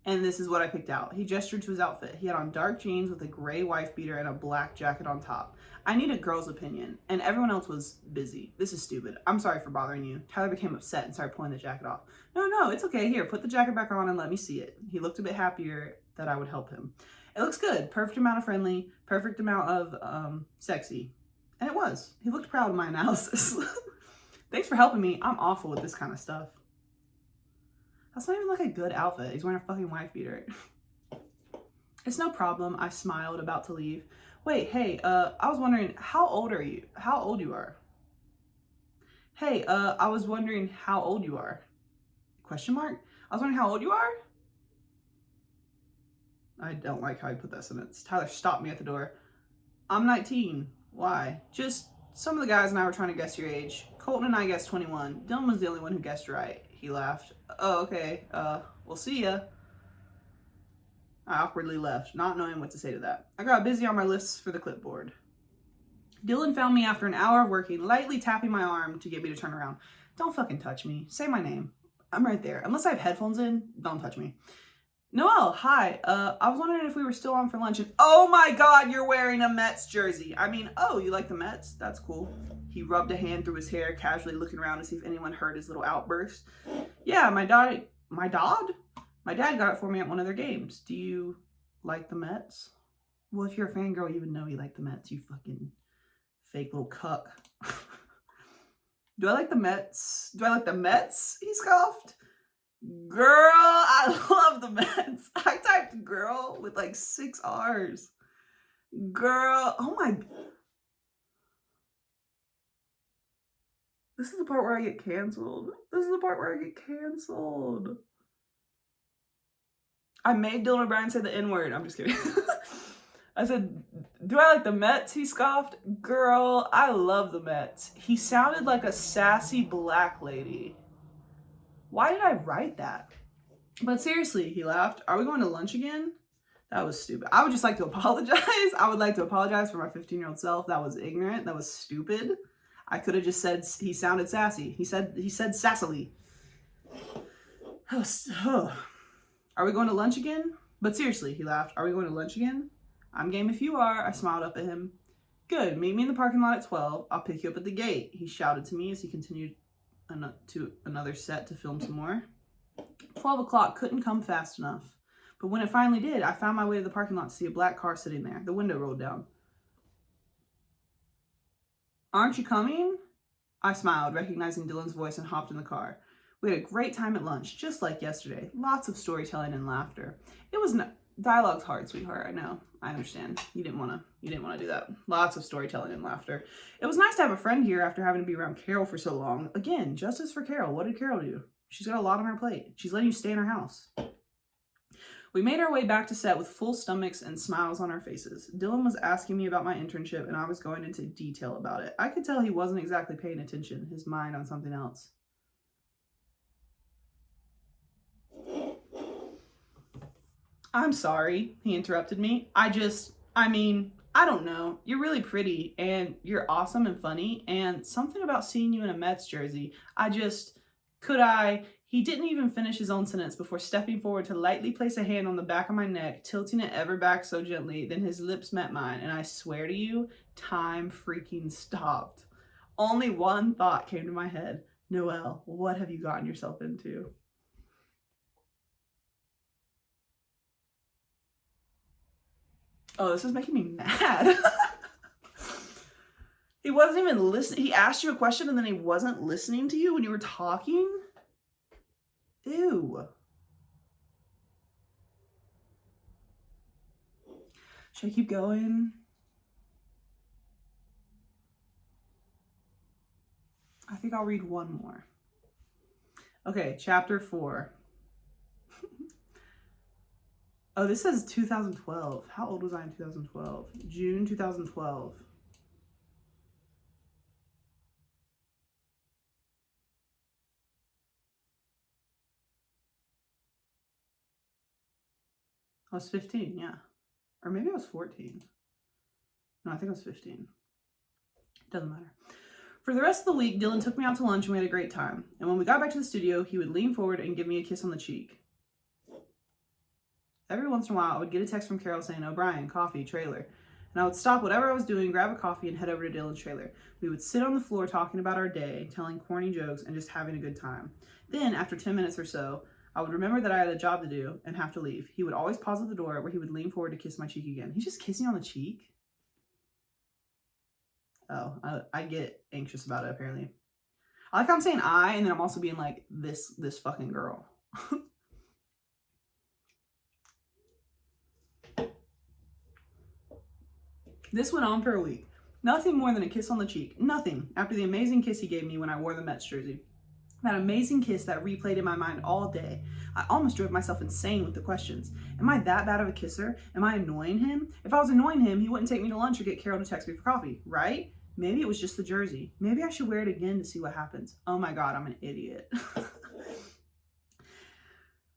And this is what I picked out. He gestured to his outfit. He had on dark jeans with a gray wife beater and a black jacket on top. I need a girl's opinion, and everyone else was busy. This is stupid. I'm sorry for bothering you. Tyler became upset and started pulling the jacket off. No, it's okay. Here, put the jacket back on and let me see it. He looked a bit happier that I would help him. It looks good. Perfect amount of friendly, perfect amount of sexy. And it was. He looked proud of my analysis. Thanks for helping me. I'm awful with this kind of stuff. That's not even like a good outfit. He's wearing a fucking wife beater. It's no problem. I smiled, about to leave. Wait, hey, I was wondering, how old are you? How old you are? Hey, I was wondering how old you are. Question mark? I was wondering how old you are? I don't like how I put that sentence. Tyler stopped me at the door. I'm 19. Why? Just Some of the guys and I were trying to guess your age. Colton and I guessed 21. Dylan was the only one who guessed right. He laughed. Oh, okay. We'll see ya. I awkwardly left, not knowing what to say to that. I got busy on my lists for the clipboard. Dylan found me after an hour of working, lightly tapping my arm to get me to turn around. Don't fucking touch me. Say my name. I'm right there. Unless I have headphones in, don't touch me. Noelle, hi. I was wondering if we were still on for lunch and oh my god, you're wearing a Mets jersey. I mean, oh, you like the Mets? That's cool. He rubbed a hand through his hair, casually looking around to see if anyone heard his little outburst. Yeah, my dad got it for me at one of their games. Do you like the Mets? Well, if you're a fangirl, you would know you like the Mets, you fucking fake little cuck. Do I like the Mets? Do I like the Mets? He scoffed. Girl, I love the Mets. I typed girl with like 6 R's. Girl, oh my. This is the part where I get canceled. This is the part where I get canceled. I made Dylan O'Brien say the N-word. I'm just kidding. I said, do I like the Mets? He scoffed. Girl, I love the Mets. He sounded like a sassy black lady. Why did I write that? But seriously, he laughed. Are we going to lunch again? That was stupid. I would just like to apologize. I would like to apologize for my 15-year-old self. That was ignorant. That was stupid. I could have just said he sounded sassy. He said sassily. Are we going to lunch again? But seriously, he laughed. Are we going to lunch again? I'm game if you are. I smiled up at him. Good. Meet me in the parking lot at 12. I'll pick you up at the gate. He shouted to me as he continued to another set to film some more. 12 o'clock couldn't come fast enough. But when it finally did, I found my way to the parking lot to see a black car sitting there. The window rolled down. Aren't you coming? I smiled, recognizing Dylan's voice, and hopped in the car. We had a great time at lunch, just like yesterday. Lots of storytelling and laughter. It was dialogue's hard, sweetheart. I know. I understand. You didn't want to do that. Lots of storytelling and laughter. It was nice to have a friend here after having to be around Carol for so long. Again, justice for Carol. What did Carol do? She's got a lot on her plate. She's letting you stay in her house. We made our way back to set with full stomachs and smiles on our faces. Dylan was asking me about my internship, and I was going into detail about it. I could tell he wasn't exactly paying attention, his mind on something else. I'm sorry, he interrupted me. I don't know. You're really pretty, and you're awesome and funny, and something about seeing you in a Mets jersey. He didn't even finish his own sentence before stepping forward to lightly place a hand on the back of my neck, tilting it ever back so gently. Then his lips met mine, and I swear to you, time freaking stopped. Only one thought came to my head. Noelle, what have you gotten yourself into? Oh, this is making me mad. He wasn't even listening. He asked you a question and then he wasn't listening to you when you were talking? Ew. Should I keep going? I think I'll read one more. Okay, chapter 4. Oh, this says 2012. How old was I in 2012? June 2012. I was 15, yeah. Or maybe I was 14. No, I think I was 15. Doesn't matter. For the rest of the week, Dylan took me out to lunch and we had a great time. And when we got back to the studio, he would lean forward and give me a kiss on the cheek. Every once in a while, I would get a text from Carol saying, O'Brien, coffee, trailer. And I would stop whatever I was doing, grab a coffee, and head over to Dylan's trailer. We would sit on the floor talking about our day, telling corny jokes, and just having a good time. Then, after 10 minutes or so, I would remember that I had a job to do and have to leave. He would always pause at the door where he would lean forward to kiss my cheek again. He's just kissing on the cheek? Oh, I get anxious about it, apparently. I like how I'm saying I, and then I'm also being like, this fucking girl. This went on for a week. Nothing more than a kiss on the cheek. Nothing after the amazing kiss he gave me when I wore the Mets jersey. That amazing kiss that replayed in my mind all day. I almost drove myself insane with the questions. Am I that bad of a kisser? Am I annoying him? If I was annoying him, he wouldn't take me to lunch or get Carol to text me for coffee, right? Maybe it was just the jersey. Maybe I should wear it again to see what happens. Oh my God, I'm an idiot.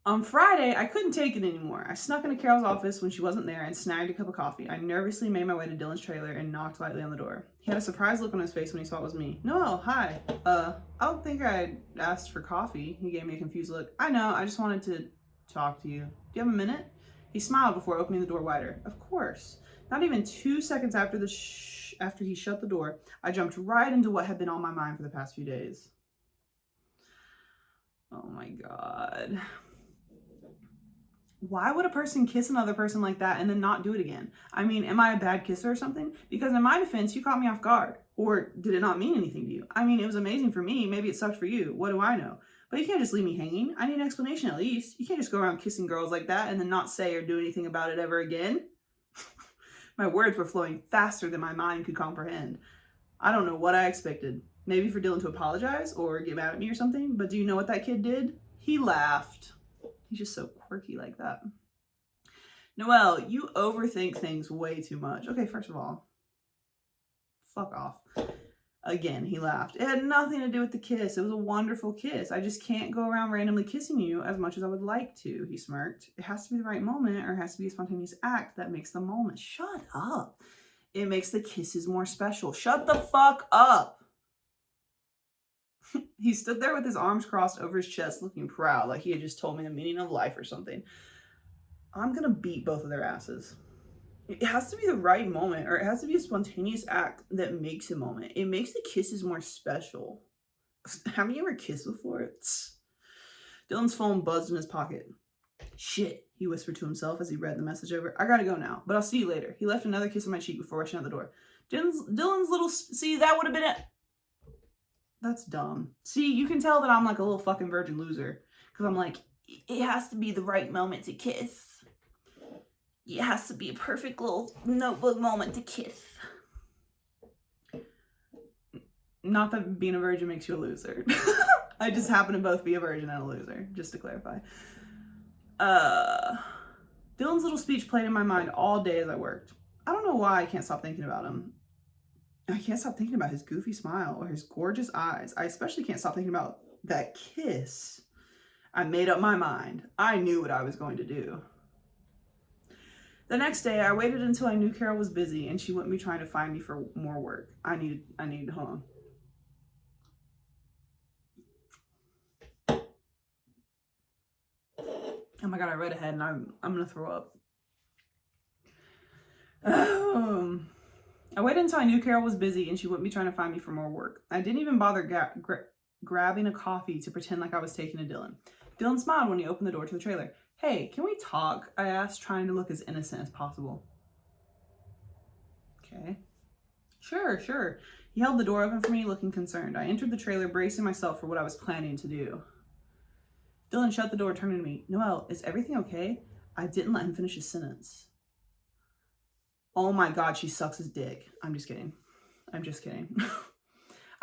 On Friday, I couldn't take it anymore. I snuck into Carol's office when she wasn't there and snagged a cup of coffee. I nervously made my way to Dylan's trailer and knocked lightly on the door. He had a surprised look on his face when he saw it was me. Noel, hi. I don't think I asked for coffee. He gave me a confused look. I know, I just wanted to talk to you. Do you have a minute? He smiled before opening the door wider. Of course. Not even 2 seconds after after he shut the door, I jumped right into what had been on my mind for the past few days. Oh my God. Why would a person kiss another person like that and then not do it again? I mean, am I a bad kisser or something? Because in my defense, you caught me off guard. Or did it not mean anything to you? I mean, it was amazing for me. Maybe it sucked for you. What do I know? But you can't just leave me hanging. I need an explanation at least. You can't just go around kissing girls like that and then not say or do anything about it ever again. My words were flowing faster than my mind could comprehend. I don't know what I expected. Maybe for Dylan to apologize or get mad at me or something. But do you know what that kid did? He laughed. He's just so quirky like that. Noel, you overthink things way too much. Okay, first of all, fuck off. Again, he laughed. It had nothing to do with the kiss. It was a wonderful kiss. I just can't go around randomly kissing you as much as I would like to, he smirked. It has to be the right moment, or it has to be a spontaneous act that makes the moment. Shut up. It makes the kisses more special. Shut the fuck up. He stood there with his arms crossed over his chest, looking proud, like he had just told me the meaning of life or something. I'm gonna beat both of their asses. It has to be the right moment, or it has to be a spontaneous act that makes a moment. It makes the kisses more special. Haven't you ever kissed before? Dylan's phone buzzed in his pocket. Shit, he whispered to himself as he read the message over. I gotta go now, but I'll see you later. He left another kiss on my cheek before rushing out the door. Dylan's little... See, that would have been it. That's dumb. See, you can tell that I'm like a little fucking virgin loser. Because I'm like, it has to be the right moment to kiss. It has to be a perfect little notebook moment to kiss. Not that being a virgin makes you a loser. I just happen to both be a virgin and a loser, just to clarify. Dylan's little speech played in my mind all day as I worked. I don't know why I can't stop thinking about him. I can't stop thinking about his goofy smile or his gorgeous eyes. I especially can't stop thinking about that kiss. I made up my mind. I knew what I was going to do. The next day, I waited until I knew Carol was busy and she wouldn't be trying to find me for more work. I needed, hold on. Oh my God, I read ahead and I'm gonna throw up. I waited until I knew Carol was busy and she wouldn't be trying to find me for more work. I didn't even bother grabbing a coffee to pretend like I was taking to Dylan. Dylan smiled when he opened the door to the trailer. Hey, can we talk? I asked, trying to look as innocent as possible. Okay. Sure. He held the door open for me, looking concerned. I entered the trailer, bracing myself for what I was planning to do. Dylan shut the door, turning to me. Noel, is everything okay? I didn't let him finish his sentence. Oh my God, she sucks his dick. I'm just kidding.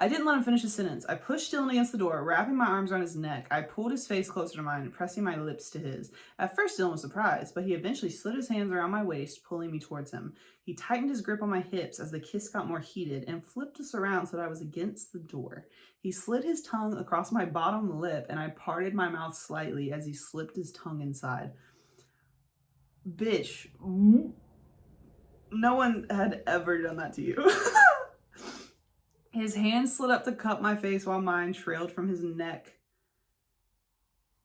I didn't let him finish his sentence. I pushed Dylan against the door, wrapping my arms around his neck. I pulled his face closer to mine, pressing my lips to his. At first, Dylan was surprised, but he eventually slid his hands around my waist, pulling me towards him. He tightened his grip on my hips as the kiss got more heated and flipped us around so that I was against the door. He slid his tongue across my bottom lip, and I parted my mouth slightly as he slipped his tongue inside. Bitch. No one had ever done that to you. His hand slid up to cup my face while mine trailed from his neck.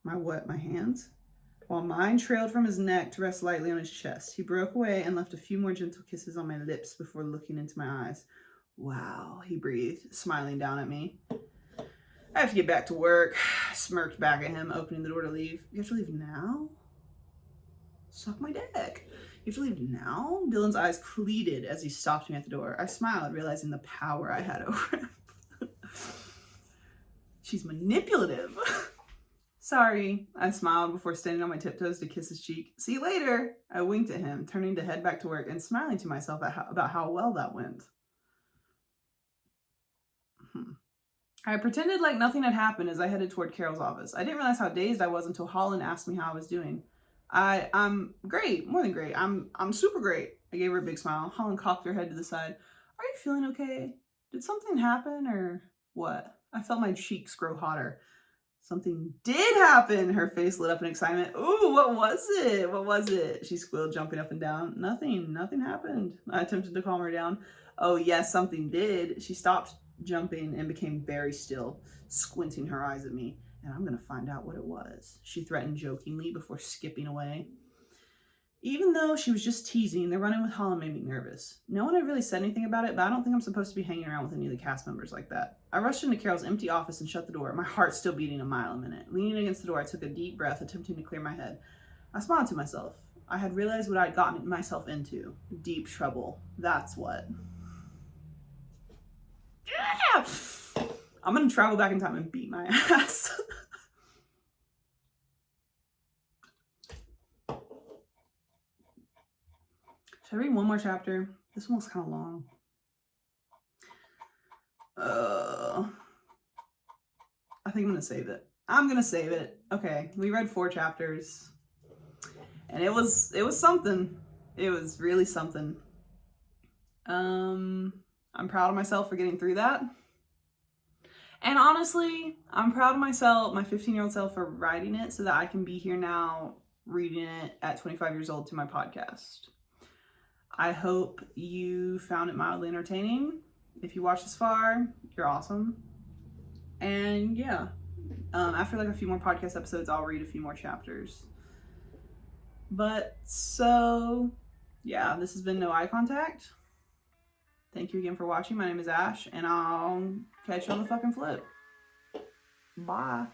My what? My hands? While mine trailed from his neck to rest lightly on his chest. He broke away and left a few more gentle kisses on my lips before looking into my eyes. Wow, he breathed, smiling down at me. I have to get back to work. I smirked back at him, opening the door to leave. You have to leave now? Suck my dick. You have to leave now? Dylan's eyes pleaded as he stopped me at the door. I smiled, realizing the power I had over him. She's manipulative. Sorry, I smiled before standing on my tiptoes to kiss his cheek. See you later. I winked at him, turning to head back to work and smiling to myself about how well that went. I pretended like nothing had happened as I headed toward Carol's office. I didn't realize how dazed I was until Holland asked me how I was doing. I'm great, more than great. I'm super great. I gave her a big smile. Holland cocked her head to the side. Are you feeling okay? Did something happen or what? I felt my cheeks grow hotter. Something did happen. Her face lit up in excitement. Ooh, what was it? What was it? She squealed, jumping up and down. Nothing happened. I attempted to calm her down. Oh yes, something did. She stopped jumping and became very still, squinting her eyes at me. And I'm gonna find out what it was, she threatened jokingly before skipping away. Even though she was just teasing, the run-in with Holland made me nervous. No one had really said anything about it, but I don't think I'm supposed to be hanging around with any of the cast members like that. I rushed into Carol's empty office and shut the door, my heart still beating a mile a minute. Leaning against the door, I took a deep breath, attempting to clear my head. I smiled to myself. I had realized what I'd gotten myself into. Deep trouble. That's what. Yeah! I'm gonna travel back in time and beat my ass. Should I read one more chapter? This one was kind of long. I think I'm gonna save it. I'm gonna save it. Okay, we read 4 chapters, and it was something. It was really something. I'm proud of myself for getting through that. And honestly, I'm proud of myself, my 15-year-old self, for writing it so that I can be here now reading it at 25 years old to my podcast. I hope you found it mildly entertaining. If you watched this far, you're awesome. And yeah, after like a few more podcast episodes, I'll read a few more chapters. But so, yeah, this has been No Eye Contact. Thank you again for watching. My name is Ash, and I'll catch you on the fucking flip. Bye.